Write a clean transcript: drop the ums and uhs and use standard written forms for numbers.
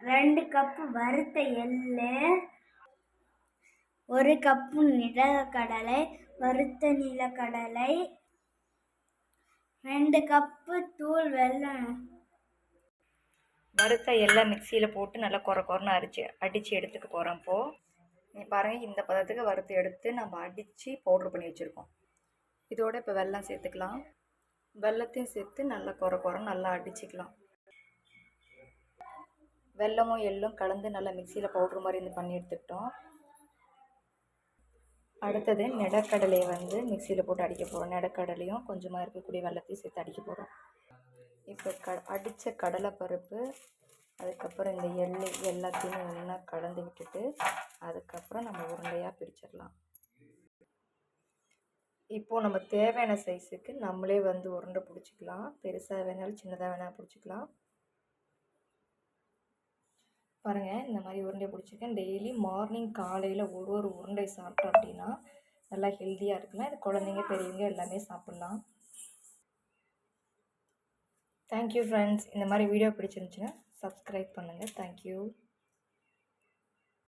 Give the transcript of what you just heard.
2 cup வறுத்த எள்ளு, 1 cup நிலக்கடலை, வறுத்த நிலக்கடலை, 2 கப்பு தூள் வெல்லம். வறுத்த எல்லாம் மிக்சியில் போட்டு நல்லா கொரன்னு அடித்து எடுத்துக்க போகிறோம். இப்போது நீ பாருங்கள், இந்த பதத்துக்கு வறுத்து எடுத்து நம்ம அடித்து பவுட்ரு பண்ணி வச்சுருக்கோம். இதோட இப்போ வெல்லம் சேர்த்துக்கலாம். வெல்லத்தையும் சேர்த்து நல்லா கொரன்னு நல்லா அடிச்சுக்கலாம். வெல்லமும் எள்ளும் கலந்து நல்லா மிக்சியில் பவுட்ரு மாதிரி இது பண்ணி எடுத்துக்கிட்டோம். அடுத்தது நெடக்கடலையை மிக்சியில் போட்டு அடிக்க போகிறோம். நெடக்கடலையும் கொஞ்சமாக இருக்கக்கூடிய வெல்லத்தையும் சேர்த்து அடிக்க போகிறோம். இப்போ அடித்த கடலைப்பருப்பு, அதுக்கப்புறம் இந்த எள் எல்லாத்தையுமே ஒன்றா கலந்து விட்டுட்டு அதுக்கப்புறம் நம்ம உருண்டையாக பிடிச்சிடலாம். இப்போது நம்ம தேவையான சைஸுக்கு நம்மளே உருண்டை பிடிச்சிக்கலாம். பெருசாக வேணாலும் சின்னதாக வேணாலும் பிடிச்சிக்கலாம். பாருங்கள், இந்த மாதிரி உருண்டை பிடிச்சிருக்கேன். டெய்லி மார்னிங் காலையில் ஒரு உருண்டை சாப்பிட்டோம் அப்படின்னா நல்லா ஹெல்த்தியாக இருக்கலாம். இது குழந்தைங்க பெரியவங்க எல்லாமே சாப்பிட்லாம். Thank you friends. இந்த மாதிரி வீடியோ பிடிச்சிருந்துச்சுன்னா சப்ஸ்கிரைப் பண்ணுங்கள். தேங்க்யூ.